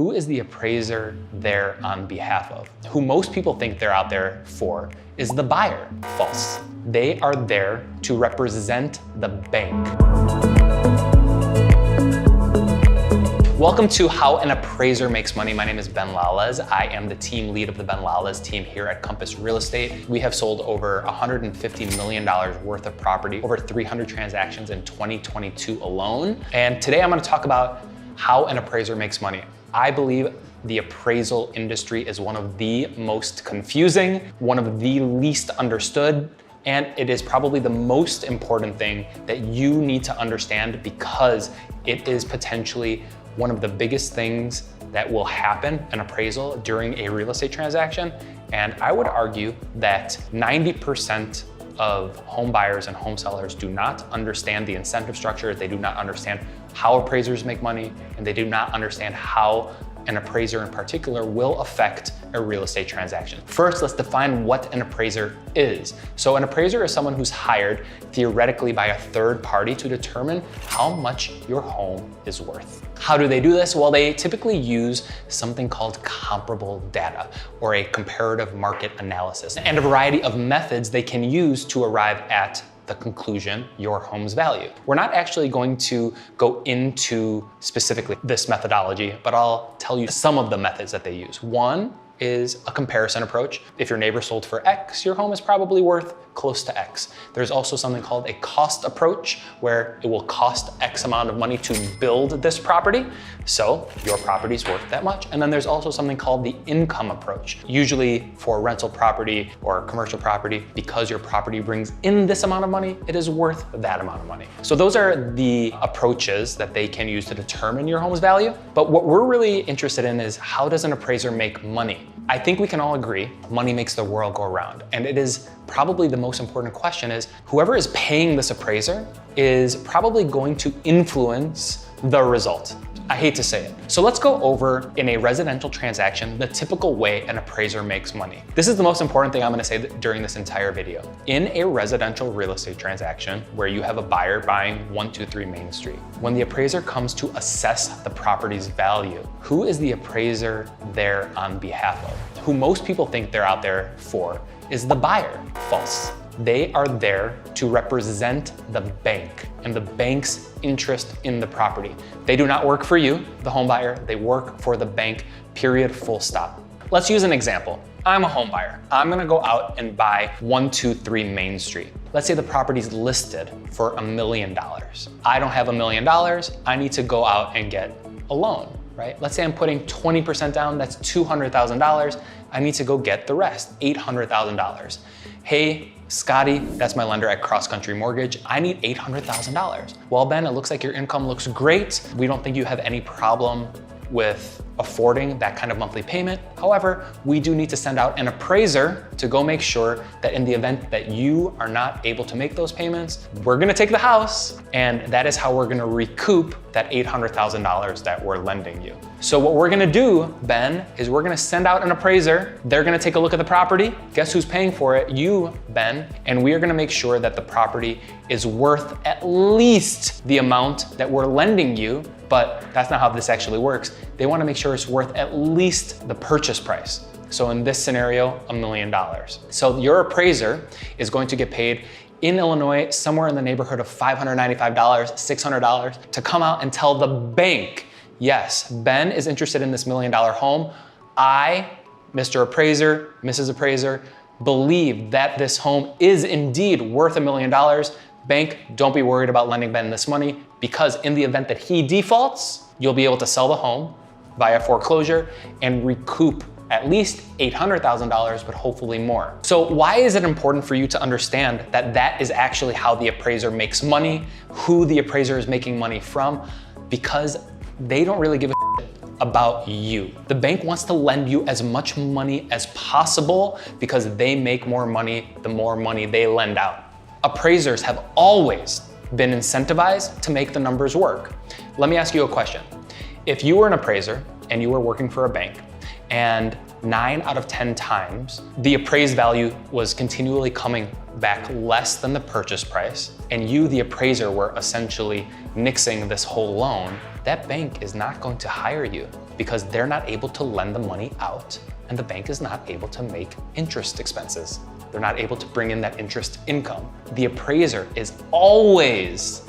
Who is the appraiser there on behalf of? Who most people think they're out there for is the buyer. False. They are there to represent the bank. Welcome to How an Appraiser Makes Money. My name is Ben Lalez. I am the team lead of the Ben Lalez team here at Compass Real Estate. We have sold over $150 million worth of property, over 300 transactions in 2022 alone. And today I'm going to talk about how an appraiser makes money. I believe the appraisal industry is one of the most confusing, one of the least understood, and it is probably the most important thing that you need to understand because it is potentially one of the biggest things that will happen, an appraisal during a real estate transaction. And I would argue that 90% of home buyers and home sellers do not understand the incentive structure. They do not understand how appraisers make money, and they do not understand how an appraiser in particular will affect a real estate transaction. First, let's define what an appraiser is. So an appraiser is someone who's hired theoretically by a third party to determine how much your home is worth. How do they do this? Well, they typically use something called comparable data or a comparative market analysis and a variety of methods they can use to arrive at the conclusion, your home's value. We're not actually going to go into specifically this methodology, but I'll tell you some of the methods that they use. One is a comparison approach. If your neighbor sold for X, your home is probably worth close to X. There's also something called a cost approach, where it will cost X amount of money to build this property, so your property's worth that much. And then there's also something called the income approach. Usually for rental property or commercial property, because your property brings in this amount of money, it is worth that amount of money. So those are the approaches that they can use to determine your home's value. But what we're really interested in is, how does an appraiser make money? I think we can all agree money makes the world go round. And it is probably the most important question is, whoever is paying this appraiser is probably going to influence the result. I hate to say it. So let's go over, in a residential transaction, the typical way an appraiser makes money. This is the most important thing I'm gonna say during this entire video. In a residential real estate transaction where you have a buyer buying 123 Main Street, when the appraiser comes to assess the property's value, who is the appraiser there on behalf of? Who most people think they're out there for is the buyer. False. They are there to represent the bank and the bank's interest in the property. They do not work for you, the home buyer. They work for the bank, period, full stop. Let's use an example. I'm a home buyer. I'm gonna go out and buy 123 Main Street. Let's say the property's listed for $1 million. I don't have $1 million. I need to go out and get a loan, right? Let's say I'm putting 20% down, that's $200,000. I need to go get the rest, $800,000. Hey, Scotty, that's my lender at Cross Country Mortgage. I need $800,000. Well, Ben, it looks like your income looks great. We don't think you have any problem with affording that kind of monthly payment. However, we do need to send out an appraiser to go make sure that in the event that you are not able to make those payments, we're gonna take the house, and that is how we're gonna recoup that $800,000 that we're lending you. So what we're gonna do, Ben, is we're gonna send out an appraiser. They're gonna take a look at the property. Guess who's paying for it? You, Ben. And we are gonna make sure that the property is worth at least the amount that we're lending you, but that's not how this actually works. They wanna make sure it's worth at least the purchase price. So in this scenario, $1 million. So your appraiser is going to get paid in Illinois somewhere in the neighborhood of $595, $600 to come out and tell the bank, yes, Ben is interested in this $1 million home. I, Mr. Appraiser, Mrs. Appraiser, believe that this home is indeed worth $1 million. Bank, don't be worried about lending Ben this money, because in the event that he defaults, you'll be able to sell the home via foreclosure and recoup at least $800,000, but hopefully more. So why is it important for you to understand that that is actually how the appraiser makes money, who the appraiser is making money from? Because they don't really give a shit about you. The bank wants to lend you as much money as possible because they make more money the more money they lend out. Appraisers have always been incentivized to make the numbers work. Let me ask you a question. If you were an appraiser and you were working for a bank, and 9 out of 10 times, the appraised value was continually coming back less than the purchase price, and you, the appraiser, were essentially nixing this whole loan, that bank is not going to hire you because they're not able to lend the money out and the bank is not able to make interest expenses. They're not able to bring in that interest income. The appraiser is always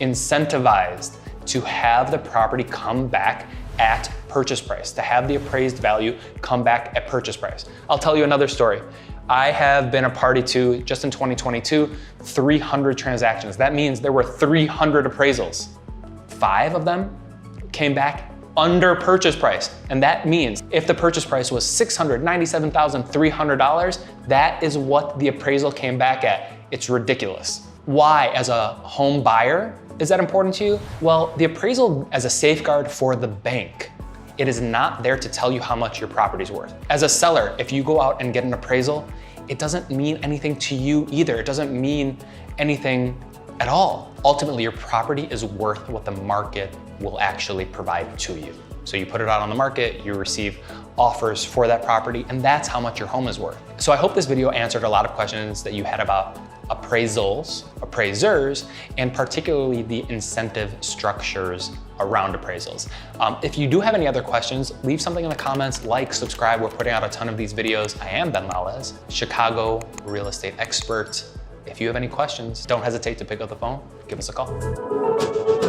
incentivized to have the property come back at purchase price, to have the appraised value come back at purchase price. I'll tell you another story. I have been a party to, just in 2022, 300 transactions. That means there were 300 appraisals. 5 of them came back under purchase price. And that means if the purchase price was $697,300, that is what the appraisal came back at. It's ridiculous. Why, as a home buyer, is that important to you? Well, the appraisal as a safeguard for the bank. It is not there to tell you how much your property's worth. As a seller, if you go out and get an appraisal, it doesn't mean anything to you either. It doesn't mean anything at all. Ultimately, your property is worth what the market will actually provide to you. So you put it out on the market, you receive offers for that property, and that's how much your home is worth. So I hope this video answered a lot of questions that you had about appraisals, appraisers, and particularly the incentive structures around appraisals. If you do have any other questions, leave something in the comments, like, subscribe. We're putting out a ton of these videos. I am Ben Lalez, Chicago real estate expert. If you have any questions, don't hesitate to pick up the phone, give us a call.